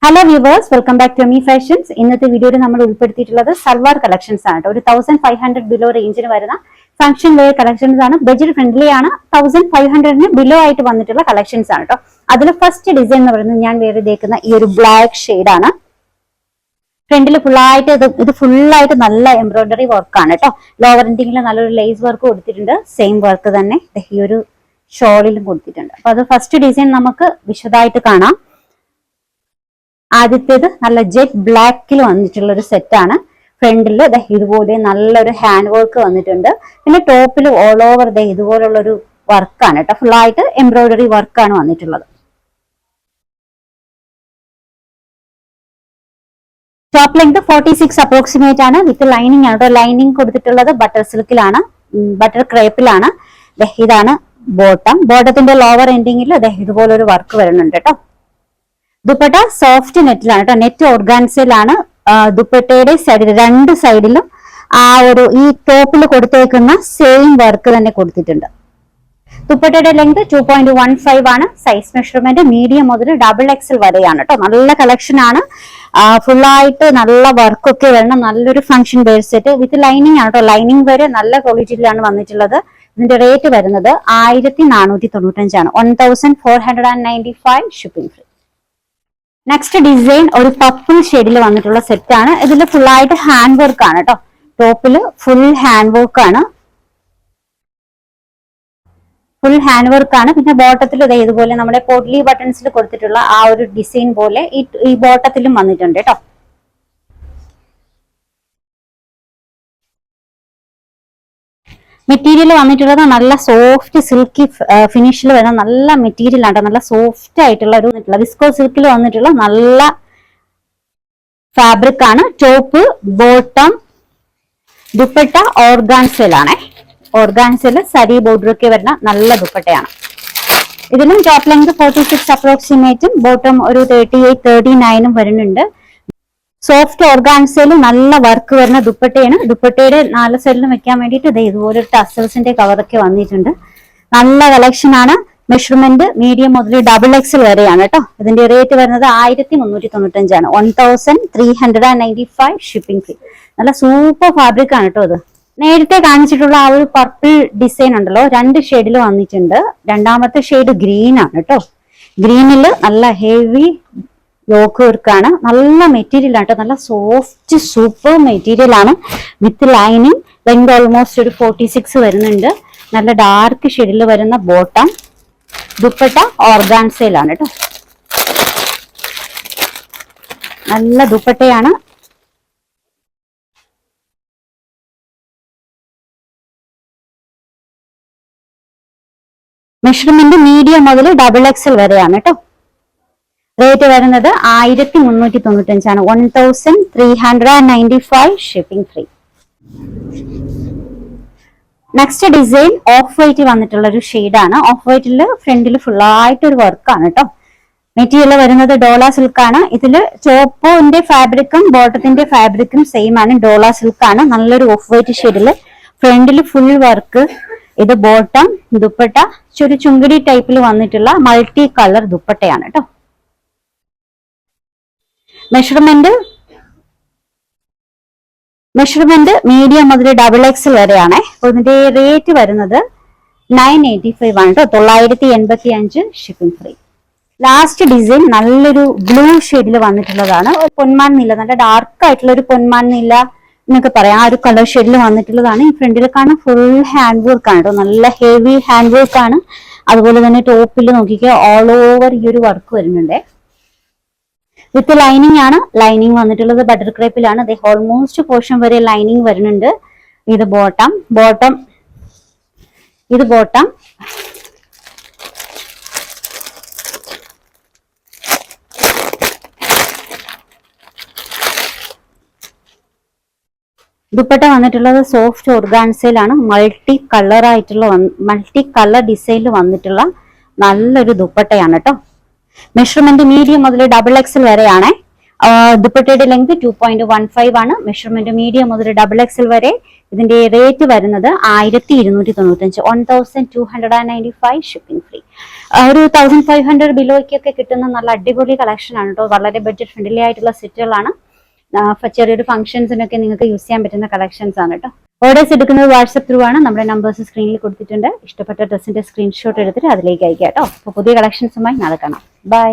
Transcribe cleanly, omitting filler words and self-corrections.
Hello viewers, welcome back to me fashions. ഇന്നത്തെ വീഡിയോയിൽ നമ്മൾ ഉൾപ്പെടുത്തിയിട്ടുള്ളത് സൽവാർ കളക്ഷൻസ് ആണ്. ഒരു 1500 ബിലോ റേഞ്ചിന് വരുന്ന ഫംഗ്ഷൻ വെയർ കളക്ഷൻസ് ആണ്. ബഡ്ജറ്റ് ഫ്രണ്ട്ലി ആണ്. 1500 ബിലോ ആയിട്ട് വന്നിട്ടുള്ള കളക്ഷൻസ് ആണ് കേട്ടോ. അതിൽ ഫസ്റ്റ് ഡിസൈൻ എന്ന് പറയുന്നത് ഞാൻ വേറെ ഇതേക്കുന്ന ഈ ഒരു ബ്ലാക്ക് ഷെയ്ഡ് ആണ്. ഫ്രണ്ടിൽ ഫുള്ളായിട്ട് ഇത് ഫുള്ളായിട്ട് നല്ല എംബ്രോയിഡറി വർക്ക് ആണ് കേട്ടോ. ലോവർ എൻഡിങ്ങിൽ നല്ലൊരു ലേസ് വർക്ക് കൊടുത്തിട്ടുണ്ട്. സെയിം വർക്ക് തന്നെ ഈ ഒരു ഷോളിലും കൊടുത്തിട്ടുണ്ട്. അപ്പൊ അത് ഫസ്റ്റ് ഡിസൈൻ നമുക്ക് വിശദമായിട്ട് കാണാം. ആദ്യത്തേത് നല്ല ജെറ്റ് ബ്ലാക്കിൽ വന്നിട്ടുള്ള ഒരു സെറ്റാണ്. ഫ്രണ്ടിൽ ഇതുപോലെ നല്ലൊരു ഹാൻഡ് വർക്ക് വന്നിട്ടുണ്ട്. പിന്നെ ടോപ്പിൽ ഓൾ ഓവർ ഇതുപോലുള്ള ഒരു വർക്കാണ് കേട്ടോ. ഫുള്ളായിട്ട് എംബ്രോയിഡറി വർക്കാണ് വന്നിട്ടുള്ളത്. ടോപ്പ് ലെങ്ത് 46 അപ്രോക്സിമേറ്റ് ആണ്. വിത്ത് ലൈനിങ് ആണ് കേട്ടോ. ലൈനിങ് കൊടുത്തിട്ടുള്ളത് ബട്ടർ സിൽക്കിലാണ്, ബട്ടർ ക്രേപ്പിലാണ്. ഇതാണ് ബോട്ടത്തിന്റെ ലോവർ എൻഡിങ്ങിൽ ഇതുപോലൊരു വർക്ക് വരുന്നുണ്ട് കേട്ടോ. ദുപ്പട്ട സോഫ്റ്റ് നെറ്റിലാണ് കേട്ടോ. നെറ്റ് ഓർഗാൻസയിലാണ്. ദുപ്പട്ടയുടെ സൈഡിൽ രണ്ട് സൈഡിലും ആ ഒരു ഈ ടോപ്പിൽ കൊടുത്തേക്കുന്ന സെയിം വർക്ക് തന്നെ കൊടുത്തിട്ടുണ്ട്. ദുപ്പട്ടയുടെ ലെങ്ത് 2.15 ആണ്. സൈസ് മെഷർമെന്റ് മീഡിയം മുതൽ XXL വരെയാണ് കേട്ടോ. നല്ല കളക്ഷൻ ആണ്. ഫുള്ളായിട്ട് നല്ല വർക്കൊക്കെ വരണം. നല്ലൊരു function wear set with lining ആണ് കേട്ടോ. ലൈനിങ് വരെ നല്ല ക്വാളിറ്റിയിലാണ് വന്നിട്ടുള്ളത്. ഇതിന്റെ റേറ്റ് വരുന്നത് 1495 ആണ്. 1495 ഷിപ്പിംഗ് ഫ്രീ. നെക്സ്റ്റ് ഡിസൈൻ ഒരു പർപ്പിൾ ഷെയ്ഡിൽ വന്നിട്ടുള്ള സെറ്റ് ആണ്. ഇതിൽ ഫുള്ളായിട്ട് ഹാൻഡ് വർക്ക് ആണ് കേട്ടോ. ടോപ്പില് ഫുൾ ഹാൻഡ് വർക്ക് ആണ്. പിന്നെ ബോട്ടത്തിൽ ഇതുപോലെ നമ്മുടെ പോട്ട്ലി ബട്ടൺസിൽ കൊടുത്തിട്ടുള്ള ആ ഒരു ഡിസൈൻ പോലെ ഈ ബോട്ടത്തിലും വന്നിട്ടുണ്ട് കേട്ടോ. മെറ്റീരിയൽ വന്നിട്ടുള്ളത് നല്ല സോഫ്റ്റ് സിൽക്കി ഫിനിഷിൽ വരുന്ന നല്ല മെറ്റീരിയൽ ആണ്. നല്ല സോഫ്റ്റ് ആയിട്ടുള്ള ഒരു വിസ്കോ സിൽക്കിൽ വന്നിട്ടുള്ള നല്ല ഫാബ്രിക് ആണ്. ടോപ്പ് ബോട്ടം ദുപ്പട്ട ഓർഗാൻസയിലാണ്. ഓർഗാൻസയിൽ സരി ബോർഡർ ഒക്കെ വരുന്ന നല്ല ദുപ്പട്ടയാണ്. ഇതിലും ടോപ്പ് ലെങ്ത് 46 അപ്രോക്സിമേറ്റും ബോട്ടം ഒരു 38-39 വരുന്നുണ്ട്. സോഫ്റ്റ് ഓർഗാൻസയിൽ നല്ല വർക്ക് വരുന്ന ദുപ്പട്ടയാണ്. ദുപ്പട്ടയുടെ 4 സൈഡിലും വെക്കാൻ വേണ്ടിയിട്ട് ഇതുപോലെ ടസൽസിന്റെ കവറൊക്കെ വന്നിട്ടുണ്ട്. നല്ല കളക്ഷൻ ആണ്. മെഷർമെന്റ് മീഡിയം മുതൽ XXL വരെയാണ് കേട്ടോ. ഇതിന്റെ റേറ്റ് വരുന്നത് 1395 ആണ്. 1395 ഷിപ്പിംഗ് ഫ്രീ. നല്ല സൂപ്പർ ഫാബ്രിക് ആണ് കേട്ടോ. ഇത് നേരത്തെ കാണിച്ചിട്ടുള്ള ആ ഒരു പർപ്പിൾ ഡിസൈൻ ഉണ്ടല്ലോ, 2 ഷെയ്ഡിൽ വന്നിട്ടുണ്ട്. രണ്ടാമത്തെ ഷെയ്ഡ് ഗ്രീൻ ആണ് കേട്ടോ. ഗ്രീനില് നല്ല ഹെവി യോക്ക് വർക്കാണ്. നല്ല മെറ്റീരിയൽ ആണ് കേട്ടോ. നല്ല സോഫ്റ്റ് സൂപ്പർ മെറ്റീരിയൽ ആണ്. വിത്ത് ലൈനിങ് ലെങ്ത് ഓൾമോസ്റ്റ് ഒരു 46 വരുന്നുണ്ട്. നല്ല ഡാർക്ക് ഷെയ്ഡിൽ വരുന്ന ബോട്ടം. ദുപ്പട്ട ഓർഗാൻസയിലാണ് കേട്ടോ. നല്ല ദുപ്പട്ടയാണ്. മെഷർമെന്റ് മീഡിയം മുതൽ XXL വരെയാണ് കേട്ടോ. റേറ്റ് വരുന്നത് 1395 ആണ്. 1395 shipping free. Next design of white വന്നിട്ടുള്ള ഒരു ഷെയ്ഡാണ്. ഓഫ് വൈറ്റിൽ ഫ്രണ്ടിൽ ഫുള്ളായിട്ട് ഒരു വർക്കാണ് കേട്ടോ. മെറ്റീരിയൽ വരുന്നത് ഡോള സിൽക്കാണ്. ഇതില് ചോപ്പിന്റെ ഫാബ്രിക്കും ബോട്ടത്തിന്റെ ഫാബ്രിക്കും സെയിം ആണ്. ഡോള സിൽക്കാണ്. നല്ലൊരു ഓഫ് വൈറ്റ് ഷെയ്ഡില് ഫ്രണ്ടിൽ ഫുൾ വർക്ക്. ഇത് ബോട്ടം ദുപ്പട്ട ഒരു ചുങ്കിടി ടൈപ്പിൽ വന്നിട്ടുള്ള മൾട്ടി കളർ ദുപ്പട്ടയാണ് കേട്ടോ. മെഷർമെന്റ് മീഡിയം മുതൽ XXL വരെയാണ്. ഇതിന്റെ റേറ്റ് വരുന്നത് 985 ആണ് കേട്ടോ. 985 ഷിപ്പിംഗ് ഫ്രീ. ലാസ്റ്റ് ഡിസൈൻ നല്ലൊരു ബ്ലൂ ഷെയ്ഡിൽ വന്നിട്ടുള്ളതാണ്. പൊന്മാൻ നീല, നല്ല ഡാർക്ക് ആയിട്ടുള്ള ഒരു പൊന്മാൻ നീല എന്നൊക്കെ പറയാം. ആ ഒരു കളർ ഷെയ്ഡിൽ വന്നിട്ടുള്ളതാണ്. ഈ ഫ്രണ്ടിൽ കാണാൻ ഫുൾ ഹാൻഡ് വർക്ക് ആണ് കേട്ടോ. നല്ല ഹെവി ഹാൻഡ് വർക്ക് ആണ്. അതുപോലെ തന്നെ ടോപ്പിൽ നോക്കിക്കുക ഓൾ ഓവർ ഈ ഒരു വർക്ക് വരുന്നുണ്ട്. വിത്ത് ലൈനിങ് ആണ്. ലൈനിങ് വന്നിട്ടുള്ളത് ബട്ടർ ക്രേപ്പിലാണ്. അത് ഓൾമോസ്റ്റ് പോർഷൻ വരെ ലൈനിങ് വരുന്നുണ്ട്. ഇത് ബോട്ടം ദുപ്പട്ട വന്നിട്ടുള്ളത് സോഫ്റ്റ് ഓർഗാൻസയിലാണ്. മൾട്ടി കളർ ഡിസൈനിൽ വന്നിട്ടുള്ള നല്ലൊരു ദുപ്പട്ടയാണ് കേട്ടോ. മെഷർമെന്റ് മീഡിയം മുതൽ XXL വരെയാണ്. ദുപ്പട്ടയുടെ ലെങ്ത് 2.15 ആണ്. മെഷർമെന്റ് മീഡിയം മുതൽ XXL വരെ. ഇതിന്റെ റേറ്റ് വരുന്നത് 1295, 1295 ഷിപ്പിംഗ് ഫ്രീ. ഒരു 1500 ബിലോയ്ക്കൊക്കെ കിട്ടുന്ന നല്ല അടിപൊളി കളക്ഷൻ ആണ് കേട്ടോ. വളരെ ബഡ്ജറ്റ് ഫ്രണ്ട്ലി ആയിട്ടുള്ള സെറ്റുകളാണ്. ചെറിയൊരു ഫംഗ്ഷൻസിനൊക്കെ നിങ്ങൾക്ക് യൂസ് ചെയ്യാൻ പറ്റുന്ന കളക്ഷൻസ് ആണ് കേട്ടോ. ഓർഡേഴ്സ് എടുക്കുന്നത് വാട്സ്ആപ്പ് ത്രൂ ആണ്. നമ്മുടെ നമ്പേഴ്സ് സ്ക്രീനിൽ കൊടുത്തിട്ടുണ്ട്. ഇഷ്ടപ്പെട്ട ഡ്രസ്സിന്റെ സ്ക്രീൻഷോട്ട് എടുത്തിട്ട് അതിലേക്ക് അയക്കാം കേട്ടോ. അപ്പോൾ പുതിയ കളക്ഷൻസുമായി നാളെ കാണാം. ബൈ.